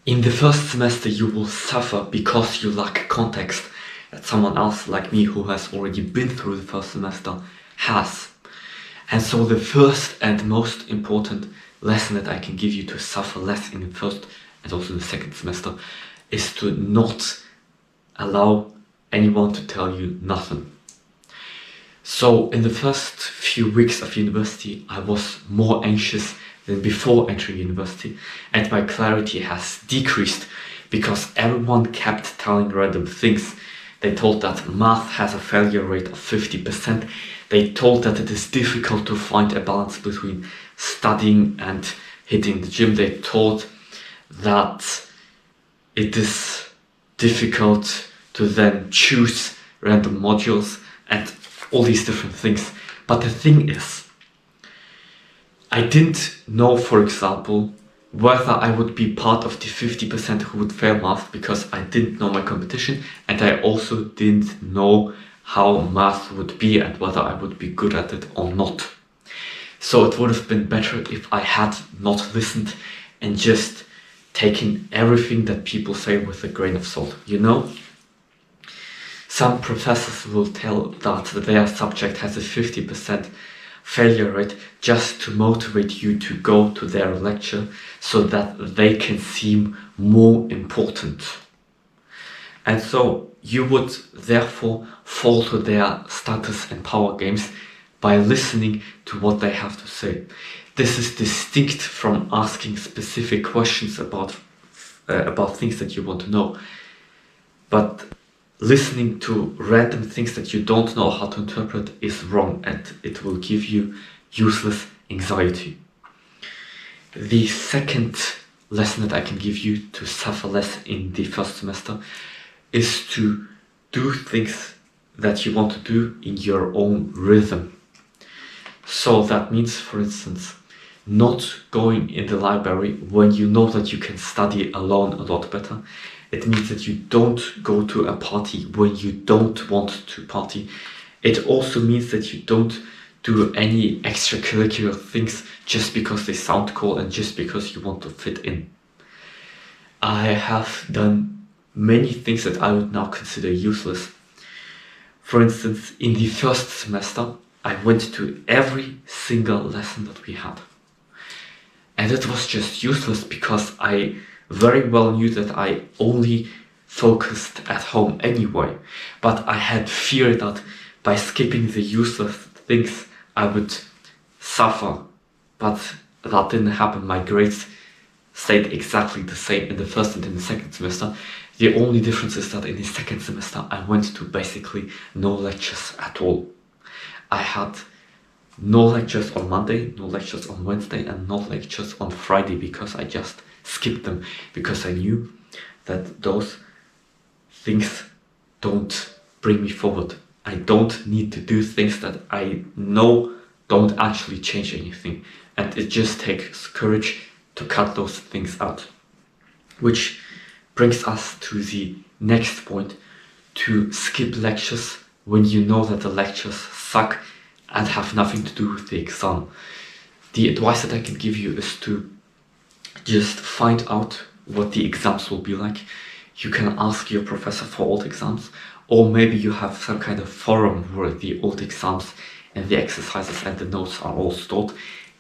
In the first semester, you will suffer because you lack context that someone else like me who has already been through the first semester has. And so the first and most important lesson that I can give you to suffer less in the first and also the second semester is to not allow anyone to tell you nothing. So in the first few weeks of university, I was more anxious than before entering university, and my clarity has decreased because everyone kept telling random things. They told that math has a failure rate of 50%. They told that it is difficult to find a balance between studying and hitting the gym. They told that it is difficult to then choose random modules and all these different things. But the thing is, I didn't know, for example, whether I would be part of the 50% who would fail math because I didn't know my competition, and I also didn't know how math would be and whether I would be good at it or not. So it would have been better if I had not listened and just taken everything that people say with a grain of salt, you know? Some professors will tell that their subject has a 50% failure rate just to motivate you to go to their lecture so that they can seem more important. And so you would therefore fall to their status and power games by listening to what they have to say. This is distinct from asking specific questions about things that you want to know. But listening to random things that you don't know how to interpret is wrong, and it will give you useless anxiety. The second lesson that I can give you to suffer less in the first semester is to do things that you want to do in your own rhythm. So that means, for instance, not going in the library when you know that you can study alone a lot better. It means that you don't go to a party when you don't want to party. It also means that you don't do any extracurricular things just because they sound cool and just because you want to fit in. I have done many things that I would now consider useless. For instance, in the first semester, I went to every single lesson that we had. And it was just useless because I very well knew that I only focused at home anyway. But I had fear that by skipping the useless things, I would suffer. But that didn't happen. My grades stayed exactly the same in the first and in the second semester. The only difference is that in the second semester, I went to basically no lectures at all. I had no lectures on Monday, no lectures on Wednesday, and no lectures on Friday because I just skipped them because I knew that those things don't bring me forward. I don't need to do things that I know don't actually change anything, and it just takes courage to cut those things out. Which brings us to the next point: to skip lectures when you know that the lectures suck and have nothing to do with the exam. The advice that I can give you is to just find out what the exams will be like. You can ask your professor for old exams, or maybe you have some kind of forum where the old exams and the exercises and the notes are all stored.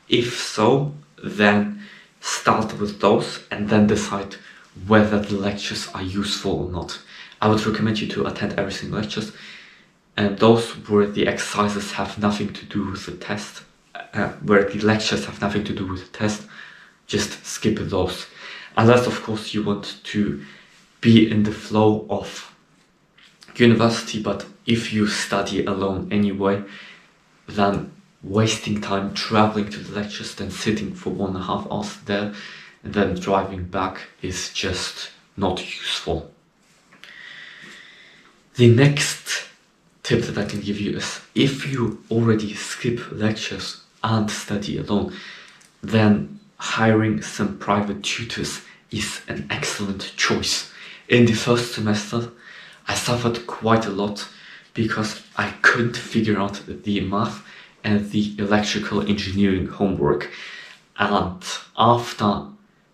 If so, then start with those and then decide whether the lectures are useful or not. I would recommend you to attend every single lectures, and those where the exercises have nothing to do with the test, where the lectures have nothing to do with the test, just skip those. Unless, of course, you want to be in the flow of university, but if you study alone anyway, then wasting time traveling to the lectures, then sitting for 1.5 hours there, and then driving back is just not useful. The next tip that I can give you is, if you already skip lectures and study alone, then hiring some private tutors is an excellent choice. In the first semester, I suffered quite a lot because I couldn't figure out the math and the electrical engineering homework. And after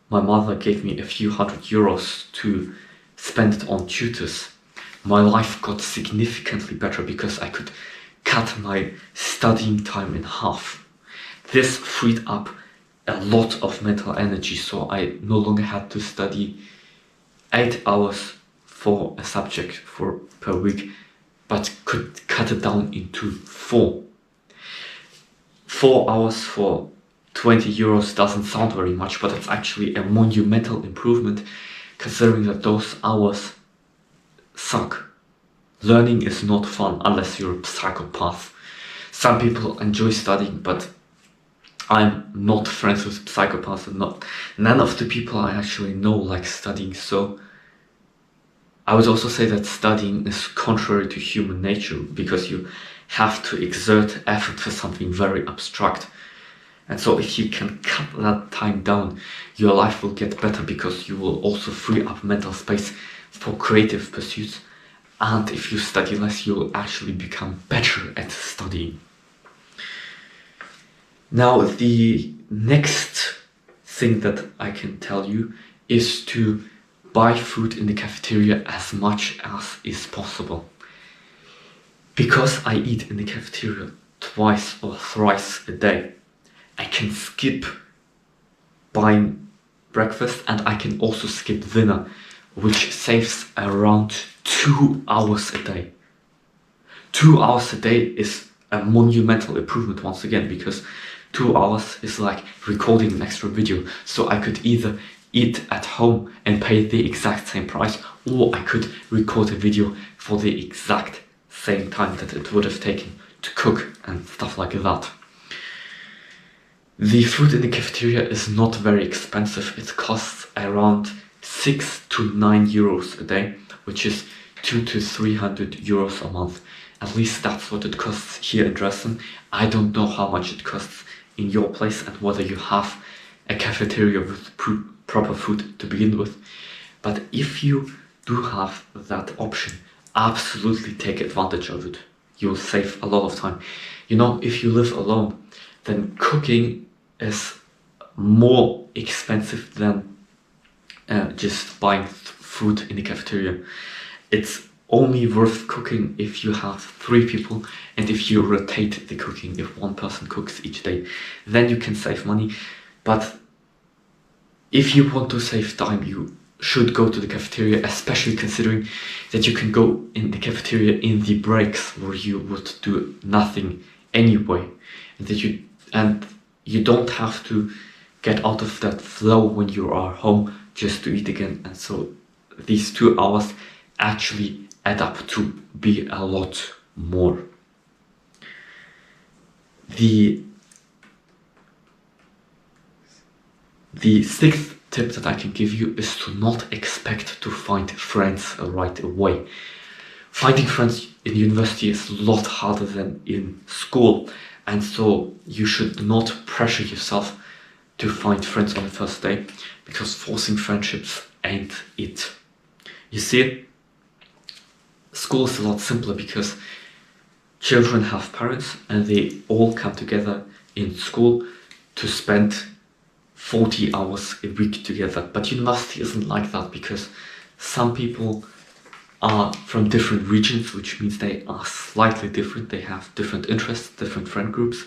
my mother gave me a few €100 to spend it on tutors, my life got significantly better because I could cut my studying time in half. This freed up a lot of mental energy, so I no longer had to study 8 hours for a subject per week, but could cut it down into 4. 4 hours for €20 doesn't sound very much, but it's actually a monumental improvement considering that those hours suck. Learning is not fun unless you're a psychopath. Some people enjoy studying, but I'm not friends with psychopaths, and none of the people I actually know like studying, so I would also say that studying is contrary to human nature because you have to exert effort for something very abstract. And so if you can cut that time down, your life will get better because you will also free up mental space for creative pursuits. And if you study less, you will actually become better at studying. Now, the next thing that I can tell you is to buy food in the cafeteria as much as is possible. Because I eat in the cafeteria twice or thrice a day, I can skip buying breakfast and I can also skip dinner, which saves around 2 hours a day. 2 hours a day is a monumental improvement once again, because 2 hours is like recording an extra video. So I could either eat at home and pay the exact same price, or I could record a video for the exact same time that it would have taken to cook and stuff like that. The food in the cafeteria is not very expensive. It costs around 6 to 9 euros a day, which is 200 to 300 euros a month. At least that's what it costs here in Dresden. I don't know how much it costs in your place and whether you have a cafeteria with proper food to begin with. But if you do have that option, absolutely take advantage of it. You'll save a lot of time. You know, if you live alone, then cooking is more expensive than just buying food in the cafeteria. It's only worth cooking if you have 3 people and if you rotate the cooking, if one person cooks each day, then you can save money. But if you want to save time, you should go to the cafeteria, especially considering that you can go in the cafeteria in the breaks where you would do nothing anyway, and you don't have to get out of that flow when you are home just to eat again. And so these 2 hours actually add up to be a lot more. The 6th tip that I can give you is to not expect to find friends right away. Finding friends in university is a lot harder than in school, and so you should not pressure yourself to find friends on the first day, because forcing friendships ain't it. You see, school is a lot simpler because children have parents and they all come together in school to spend 40 hours a week together. But university isn't like that, because some people are from different regions, which means they are slightly different. They have different interests, different friend groups.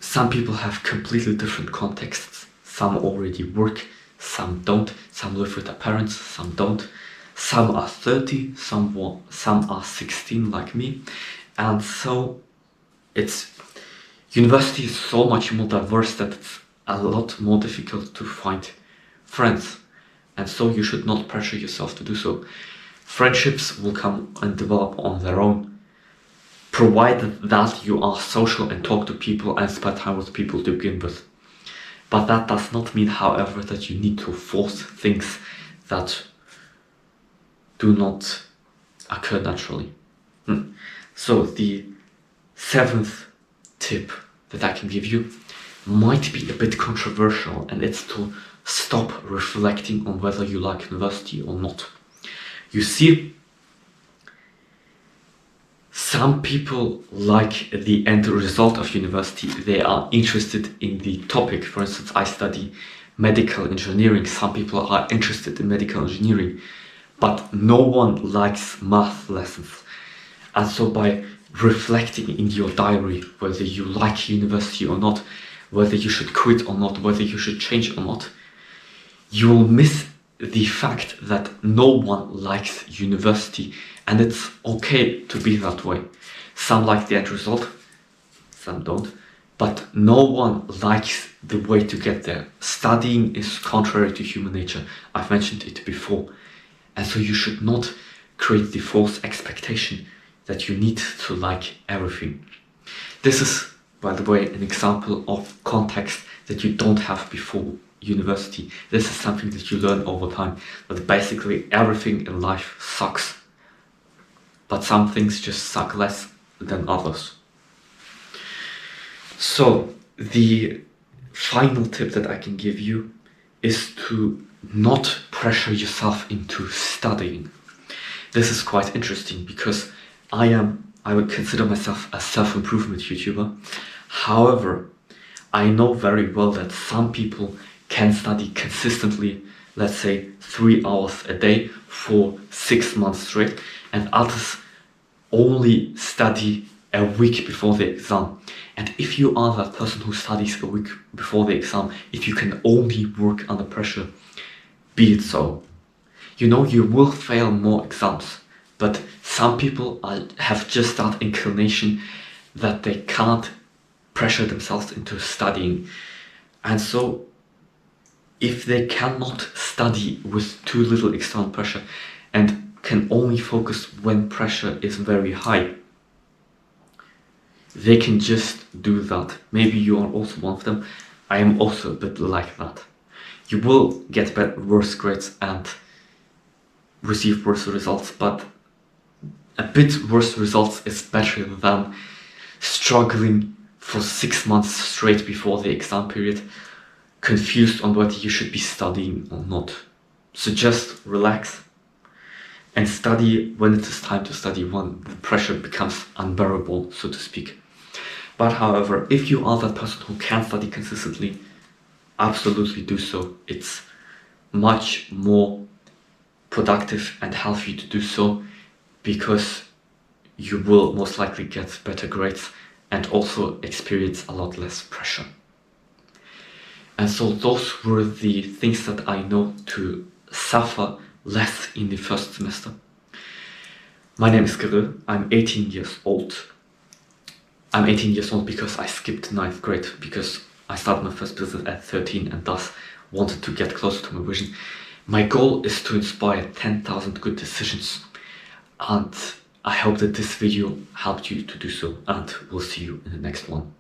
Some people have completely different contexts. Some already work, some don't. Some live with their parents, some don't. Some are 30, some are 16 like me. And so university is so much more diverse that it's a lot more difficult to find friends. And so you should not pressure yourself to do so. Friendships will come and develop on their own, provided that you are social and talk to people and spend time with people to begin with. But that does not mean, however, that you need to force things that do not occur naturally. So the 7th tip that I can give you might be a bit controversial, and it's to stop reflecting on whether you like university or not. You see, some people like the end result of university. They are interested in the topic. For instance, I study medical engineering. Some people are interested in medical engineering, but no one likes math lessons. And so by reflecting in your diary whether you like university or not, whether you should quit or not, whether you should change or not, you will miss the fact that no one likes university, and it's okay to be that way. Some like the end result, some don't, but no one likes the way to get there. Studying is contrary to human nature. I've mentioned it before. And so you should not create the false expectation that you need to like everything. This is, by the way, an example of context that you don't have before university. This is something that you learn over time, that basically everything in life sucks, but some things just suck less than others. So the final tip that I can give you is to not pressure yourself into studying. This is quite interesting because I would consider myself a self-improvement YouTuber. However, I know very well that some people can study consistently, let's say 3 hours a day for 6 months straight, and others only study a week before the exam. And if you are that person who studies a week before the exam, if you can only work under pressure, be it so. You know, you will fail more exams, but some people have just that inclination that they can't pressure themselves into studying. And so if they cannot study with too little external pressure and can only focus when pressure is very high, they can just do that. Maybe you are also one of them. I am also a bit like that. You will get worse grades and receive worse results, but a bit worse results is better than struggling for 6 months straight before the exam period, confused on whether you should be studying or not. So just relax and study when it is time to study, when the pressure becomes unbearable, so to speak. But however, if you are that person who can study consistently, absolutely do so. It's much more productive and healthy to do so, because you will most likely get better grades and also experience a lot less pressure. And so those were the things that I know to suffer less in the first semester. My name is Kiryl. I'm 18 years old. I'm 18 years old because I skipped 9th grade, because I started my first business at 13 and thus wanted to get closer to my vision. My goal is to inspire 10,000 good decisions, and I hope that this video helped you to do so, and we'll see you in the next one.